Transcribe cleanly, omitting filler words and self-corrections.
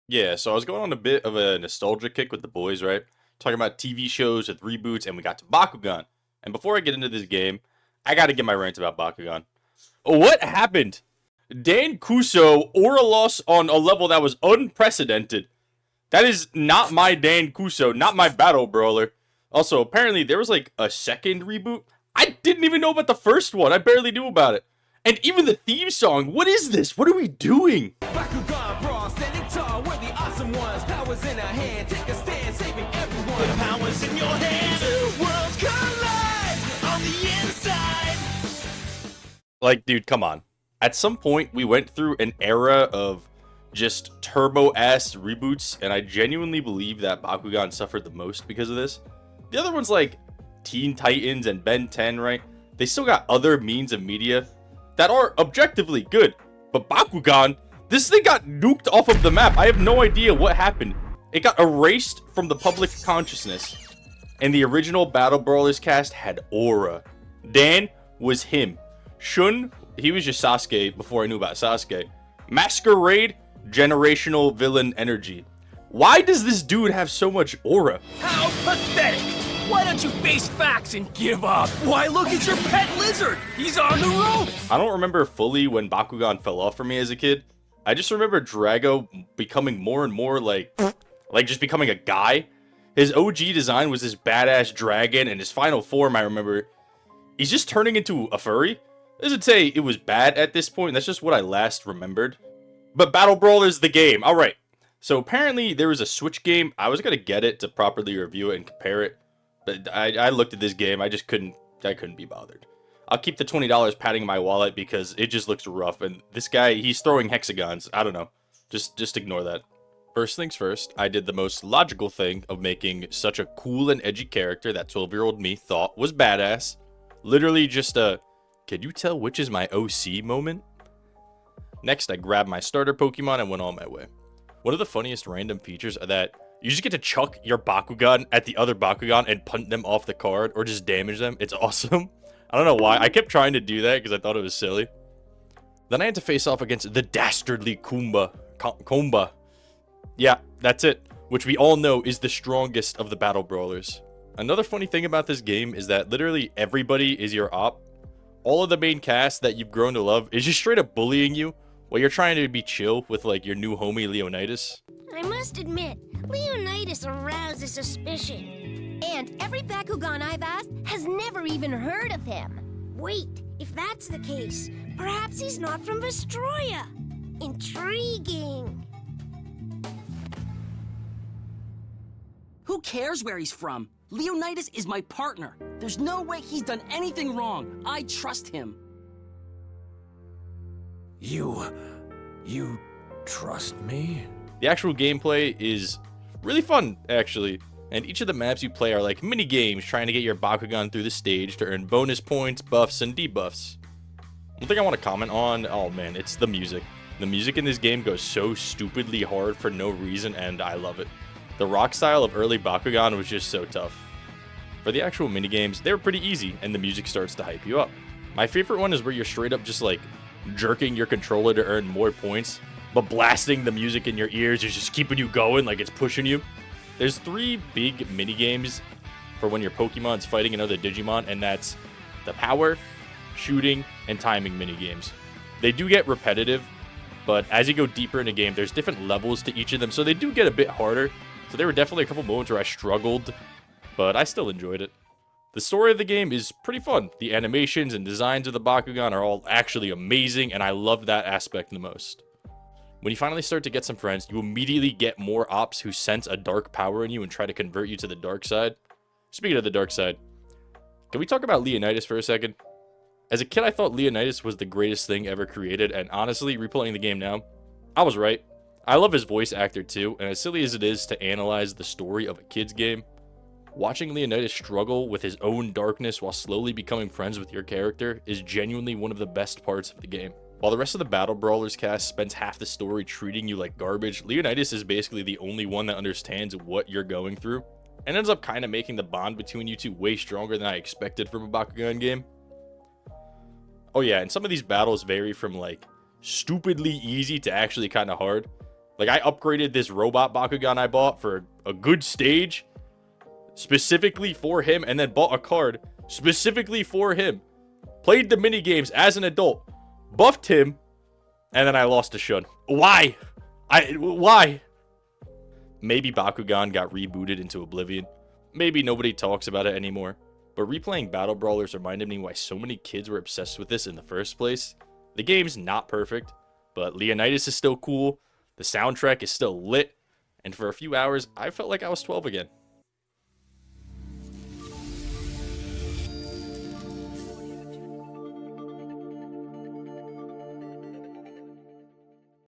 Yeah, so I was going on a bit of a nostalgia kick with the boys, right? Talking about TV shows with reboots, and we got to Bakugan. And before I get into this game, I gotta get my rant about Bakugan. What happened? Dan Kuso aura loss on a level that was unprecedented. That is not my Dan Kuso, not my battle brawler. Also, apparently there was like a second reboot. I didn't even know about the first one. I barely knew about it. And even the theme song. What is this? What are we doing? Bakugan brawl, standing tall, we're the awesome ones. Powers in our hand, take a stand, saving everyone. The powers in your hand, two worlds collide on the inside. Like, dude, come on. At some point, we went through an era of just turbo-ass reboots, and I genuinely believe that Bakugan suffered the most because of this. The other ones like Teen Titans and Ben 10, right? They still got other means of media that are objectively good. But Bakugan, this thing got nuked off of the map. I have no idea what happened. It got erased from the public consciousness. And the original Battle Brawlers cast had aura. Dan was him. Shun, he was just Sasuke before I knew about Sasuke. Masquerade, generational villain energy. Why does this dude have so much aura? How pathetic! Why don't you face facts and give up? Why, look at your pet lizard! He's on the ropes! I don't remember fully when Bakugan fell off for me as a kid. I just remember Drago becoming more and more like just becoming a guy. His OG design was this badass dragon, and his final form, I remember, he's just turning into a furry. Doesn't say it was bad at this point, that's just what I last remembered. But Battle Brawlers, the game. Alright, so apparently there was a Switch game. I was going to get it to properly review it and compare it. But I looked at this game, I couldn't be bothered. I'll keep the $20 padding in my wallet because it just looks rough. And this guy, he's throwing hexagons. I don't know. Just ignore that. First things first, I did the most logical thing of making such a cool and edgy character that 12-year-old me thought was badass. Literally just a, can you tell which is my OC moment? Next, I grabbed my starter Pokemon and went on my way. One of the funniest random features are that you just get to chuck your Bakugan at the other Bakugan and punt them off the card or just damage them. It's awesome. I don't know why. I kept trying to do that because I thought it was silly. Then I had to face off against the dastardly Kumba. Yeah, that's it. Which we all know is the strongest of the battle brawlers. Another funny thing about this game is that literally everybody is your op. All of the main cast that you've grown to love is just straight up bullying you while you're trying to be chill with like your new homie Leonidas. I must admit, Leonidas arouses suspicion. And every Bakugan I've asked has never even heard of him. Wait, if that's the case, perhaps he's not from Vestroia. Intriguing. Who cares where he's from? Leonidas is my partner. There's no way he's done anything wrong. I trust him. You trust me? The actual gameplay is really fun, actually. And each of the maps you play are like mini games trying to get your Bakugan through the stage to earn bonus points, buffs, and debuffs. One thing I want to comment on, oh man, it's the music. The music in this game goes so stupidly hard for no reason, and I love it. The rock style of early Bakugan was just so tough. For the actual minigames, they were pretty easy, and the music starts to hype you up. My favorite one is where you're straight up just like jerking your controller to earn more points, but blasting the music in your ears is just keeping you going, like it's pushing you. There's 3 big minigames for when your Pokemon's fighting another Digimon, and that's the power, shooting, and timing minigames. They do get repetitive, but as you go deeper in the game, there's different levels to each of them, so they do get a bit harder. So there were definitely a couple moments where I struggled, but I still enjoyed it. The story of the game is pretty fun. The animations and designs of the Bakugan are all actually amazing, and I loved that aspect the most. When you finally start to get some friends, you immediately get more ops who sense a dark power in you and try to convert you to the dark side. Speaking of the dark side, can we talk about Leonidas for a second? As a kid, I thought Leonidas was the greatest thing ever created, and honestly, replaying the game now, I was right. I love his voice actor too, and as silly as it is to analyze the story of a kid's game, watching Leonidas struggle with his own darkness while slowly becoming friends with your character is genuinely one of the best parts of the game. While the rest of the Battle Brawlers cast spends half the story treating you like garbage, Leonidas is basically the only one that understands what you're going through, and ends up kind of making the bond between you two way stronger than I expected from a Bakugan game. Oh yeah, and some of these battles vary from like stupidly easy to actually kind of hard. Like, I upgraded this robot Bakugan I bought for a good stage specifically for him, and then bought a card specifically for him. Played the mini games as an adult, buffed him, and then I lost to Shun. Why? Why? Maybe Bakugan got rebooted into Oblivion. Maybe nobody talks about it anymore. But replaying Battle Brawlers reminded me why so many kids were obsessed with this in the first place. The game's not perfect, but Leonidas is still cool. The soundtrack is still lit. And for a few hours, I felt like I was 12 again.